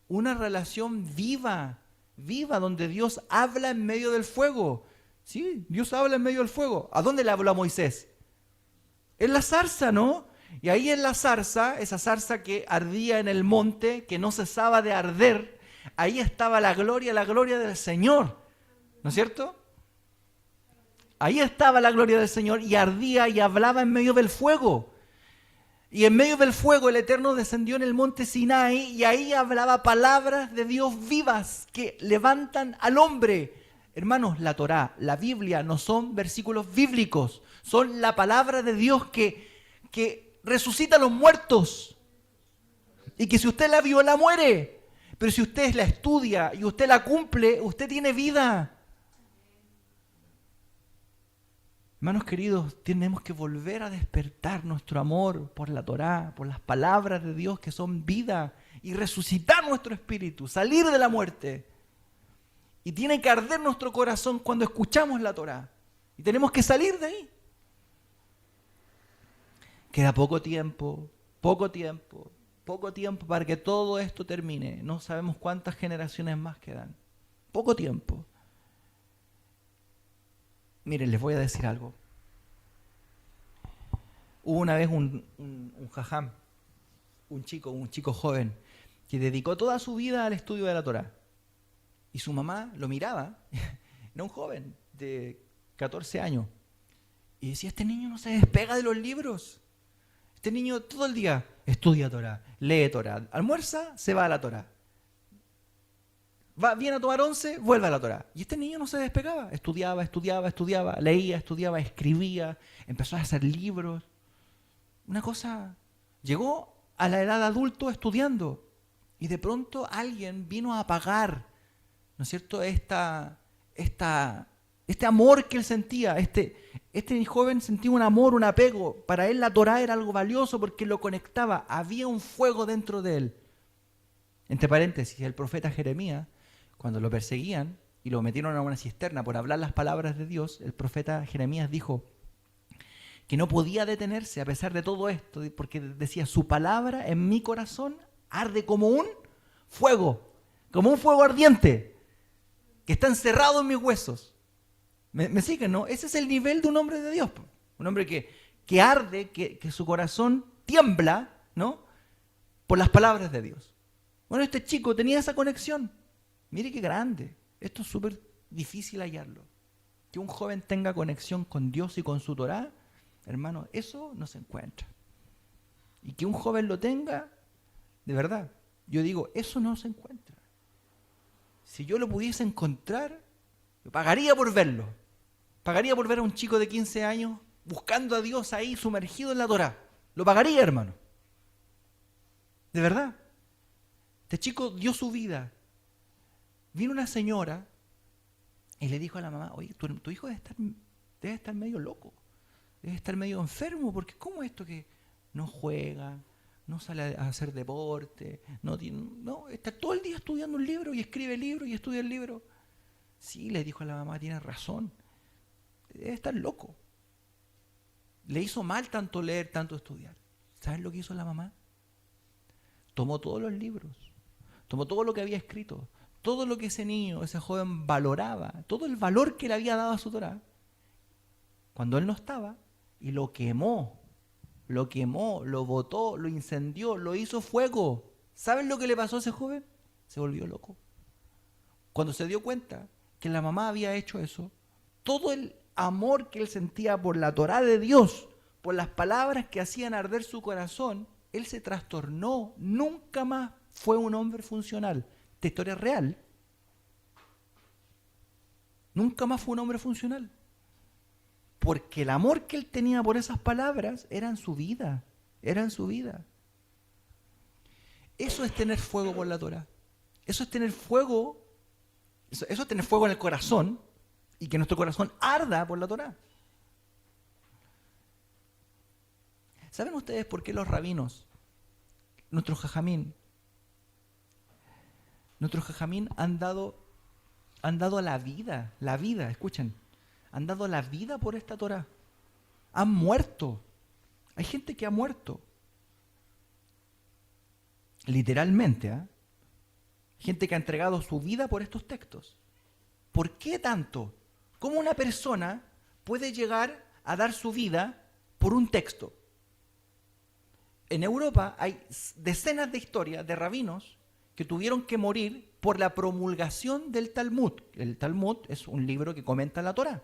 una relación viva, donde Dios habla en medio del fuego. Sí, Dios habla en medio del fuego. ¿A dónde le habló a Moisés? En la zarza, ¿no? Y ahí en la zarza, esa zarza que ardía en el monte, que no cesaba de arder, ahí estaba la gloria del Señor. ¿No es cierto? Ahí estaba la gloria del Señor y ardía y hablaba en medio del fuego. Y en medio del fuego el Eterno descendió en el monte Sinai y ahí hablaba palabras de Dios vivas que levantan al hombre. Hermanos, la Torá, la Biblia no son versículos bíblicos, son la palabra de Dios que resucita a los muertos. Y que si usted la viola, muere. Pero si usted la estudia y usted la cumple, usted tiene vida. Hermanos queridos, tenemos que volver a despertar nuestro amor por la Torá, por las palabras de Dios que son vida, y resucitar nuestro espíritu, salir de la muerte. Y tiene que arder nuestro corazón cuando escuchamos la Torá. Y tenemos que salir de ahí. Queda poco tiempo para que todo esto termine. No sabemos cuántas generaciones más quedan. Poco tiempo. Miren, les voy a decir algo. Hubo una vez un jajam, un chico joven, que dedicó toda su vida al estudio de la Torá. Y su mamá lo miraba, era un joven de 14 años, y decía, este niño no se despega de los libros. Este niño todo el día estudia Torá, lee Torá, almuerza, se va a la Torá. Viene a tomar 11, vuelve a la Torá. Y este niño no se despegaba. Estudiaba, leía, escribía, empezó a hacer libros. Una cosa, llegó a la edad adulto estudiando. Y de pronto alguien vino a apagar, ¿no es cierto?, este amor que él sentía. Este joven sentía un amor, un apego. Para él la Torá era algo valioso porque lo conectaba. Había un fuego dentro de él. Entre paréntesis, el profeta Jeremías, cuando lo perseguían y lo metieron a una cisterna por hablar las palabras de Dios, el profeta Jeremías dijo que no podía detenerse a pesar de todo esto, porque decía, su palabra en mi corazón arde como un fuego ardiente, que está encerrado en mis huesos. ¿Me siguen, no? Ese es el nivel de un hombre de Dios. Un hombre que arde, que su corazón tiembla, ¿no?, por las palabras de Dios. Bueno, este chico tenía esa conexión. Mire qué grande. Esto es súper difícil hallarlo. Que un joven tenga conexión con Dios y con su Torá, hermano, eso no se encuentra. Y que un joven lo tenga, de verdad, yo digo, eso no se encuentra. Si yo lo pudiese encontrar, yo pagaría por verlo. Pagaría por ver a un chico de 15 años buscando a Dios ahí sumergido en la Torá. Lo pagaría, hermano. De verdad. Este chico dio su vida. Vino una señora y le dijo a la mamá, oye, tu hijo debe estar debe estar medio loco, debe estar medio enfermo, porque ¿cómo es esto que no juega, no sale a hacer deporte, no, está todo el día estudiando un libro y escribe el libro y estudia el libro? Sí, le dijo a la mamá, tiene razón, debe estar loco. Le hizo mal tanto leer, tanto estudiar. ¿Sabes lo que hizo la mamá? Tomó todos los libros, tomó todo lo que había escrito, todo lo que ese niño, ese joven valoraba, todo el valor que le había dado a su Torá, cuando él no estaba, y lo quemó, lo botó, lo incendió, lo hizo fuego. ¿Saben lo que le pasó a ese joven? Se volvió loco. Cuando se dio cuenta que la mamá había hecho eso, todo el amor que él sentía por la Torá de Dios, por las palabras que hacían arder su corazón, él se trastornó, nunca más fue un hombre funcional. Esta historia es real. Nunca más fue un hombre funcional. Porque el amor que él tenía por esas palabras era en su vida, era en su vida. Eso es tener fuego por la Torá. Eso es tener fuego, eso es tener fuego en el corazón y que nuestro corazón arda por la Torá. ¿Saben ustedes por qué los rabinos, nuestros jajamín han dado la vida, escuchen, han dado la vida por esta Torá? Han muerto. Hay gente que ha muerto. Literalmente, ¿eh? Gente que ha entregado su vida por estos textos. ¿Por qué tanto? ¿Cómo una persona puede llegar a dar su vida por un texto? En Europa hay decenas de historias de rabinos que tuvieron que morir por la promulgación del Talmud. El Talmud es un libro que comenta la Torá.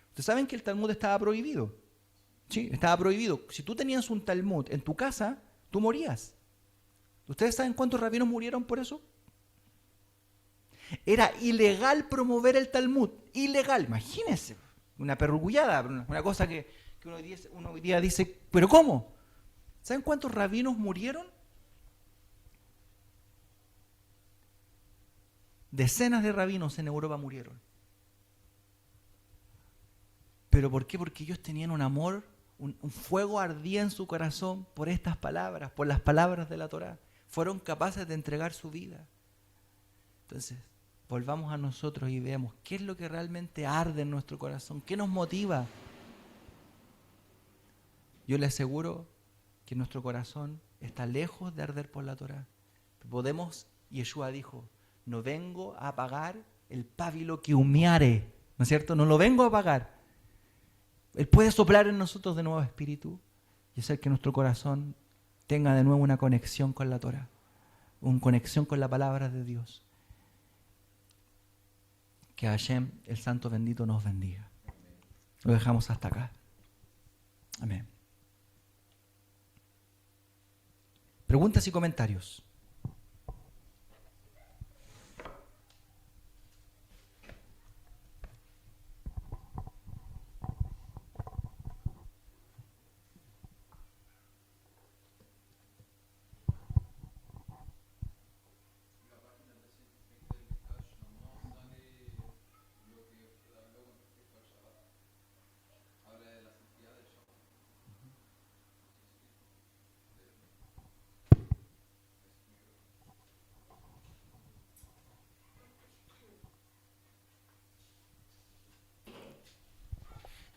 Ustedes saben que el Talmud estaba prohibido. Sí, estaba prohibido. Si tú tenías un Talmud en tu casa, tú morías. ¿Ustedes saben cuántos rabinos murieron por eso? Era ilegal promover el Talmud. Ilegal. Imagínense. Una perrugullada, una cosa que uno hoy día dice, ¿pero cómo? ¿Saben cuántos rabinos murieron? Decenas de rabinos en Europa murieron. ¿Pero por qué? Porque ellos tenían un amor, un fuego ardía en su corazón por estas palabras, por las palabras de la Torá. Fueron capaces de entregar su vida. Entonces, volvamos a nosotros y veamos qué es lo que realmente arde en nuestro corazón, qué nos motiva. Yo les aseguro que nuestro corazón está lejos de arder por la Torá. Yeshua dijo, no vengo a apagar el pábilo que humeare, ¿no es cierto? No lo vengo a apagar. Él puede soplar en nosotros de nuevo espíritu y hacer que nuestro corazón tenga de nuevo una conexión con la Torá, una conexión con la palabra de Dios. Que Hashem, el Santo Bendito, nos bendiga. Lo dejamos hasta acá. Amén. Preguntas y comentarios.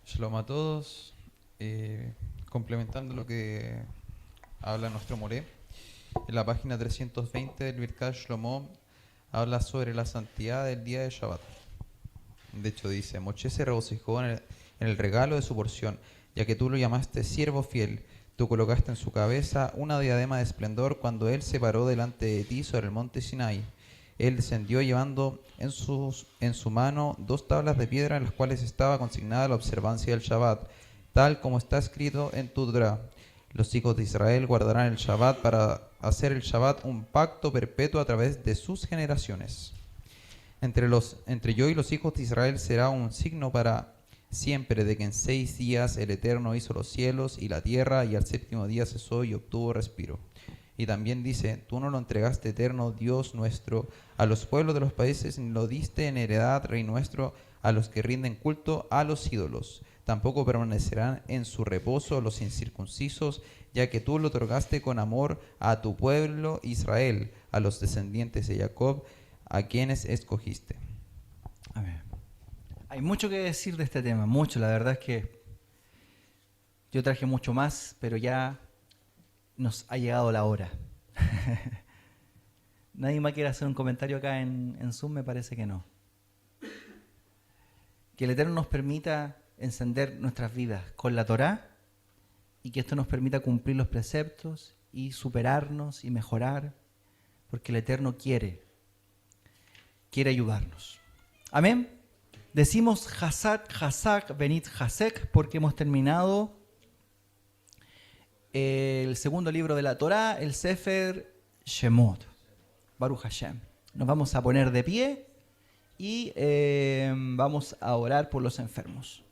Shalom a todos. Complementando lo que habla nuestro Moré, en la página 320 del Birkat Shlomo habla sobre la santidad del día de Shabbat. De hecho dice, Moshe se regocijó en el regalo de su porción, ya que tú lo llamaste siervo fiel. Tú colocaste en su cabeza una diadema de esplendor cuando él se paró delante de ti sobre el monte Sinai. Él descendió llevando en su mano 2 tablas de piedra en las cuales estaba consignada la observancia del Shabbat, tal como está escrito en tu Torá. Los hijos de Israel guardarán el Shabbat para hacer el Shabbat un pacto perpetuo a través de sus generaciones. Entre yo y los hijos de Israel será un signo para siempre de que en 6 días el Eterno hizo los cielos y la tierra, y al 7º día cesó y obtuvo respiro. Y también dice, tú no lo entregaste, Eterno Dios nuestro, a los pueblos de los países, ni lo diste en heredad, Rey nuestro, a los que rinden culto a los ídolos. tampoco permanecerán en su reposo los incircuncisos, ya que tú lo otorgaste con amor a tu pueblo Israel, a los descendientes de Jacob, a quienes escogiste. Amén. Hay mucho que decir de este tema, mucho. La verdad es que yo traje mucho más, pero ya nos ha llegado la hora. ¿Nadie más quiere hacer un comentario acá en Zoom? Me parece que no. Que el Eterno nos permita encender nuestras vidas con la Torá y que esto nos permita cumplir los preceptos y superarnos y mejorar, porque el Eterno quiere ayudarnos. Amén. Decimos Hazak, Hazak, Benit Hasek, porque hemos terminado el segundo libro de la Torá, el Sefer Shemot. Baruch Hashem. Nos vamos a poner de pie y vamos a orar por los enfermos.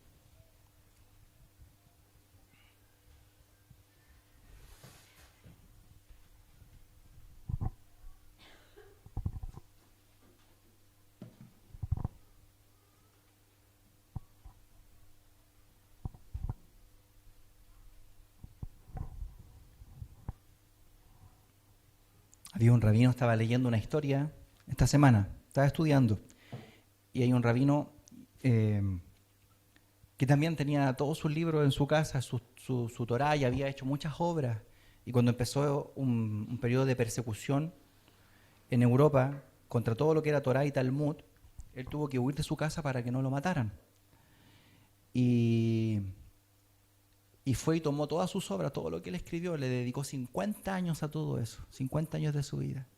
Había un rabino, estaba leyendo una historia esta semana, estaba estudiando, y hay un rabino que también tenía todos sus libros en su casa, su Torá, y había hecho muchas obras. Y cuando empezó un periodo de persecución en Europa contra todo lo que era Torá y Talmud, él tuvo que huir de su casa para que no lo mataran. Y fue y tomó todas sus obras, todo lo que él escribió, le dedicó 50 años a todo eso, 50 años de su vida.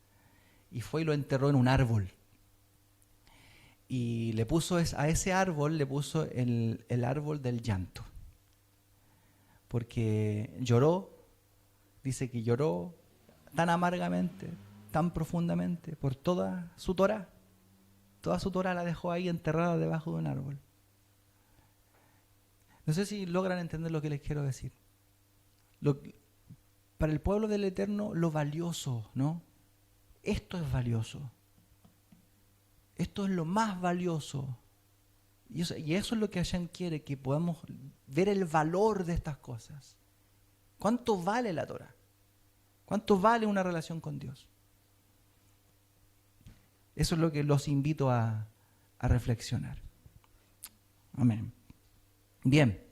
Y fue y lo enterró en un árbol. Y le puso a ese árbol, le puso el árbol del llanto. Porque lloró, dice que lloró tan amargamente, tan profundamente, por toda su Torá. Toda su Torá la dejó ahí enterrada debajo de un árbol. No sé si logran entender lo que les quiero decir. Para el pueblo del Eterno, lo valioso, ¿no? Esto es valioso. Esto es lo más valioso. Y eso es lo que Hashem quiere, que podamos ver el valor de estas cosas. ¿Cuánto vale la Torah? ¿Cuánto vale una relación con Dios? Eso es lo que los invito a reflexionar. Amén. Bien.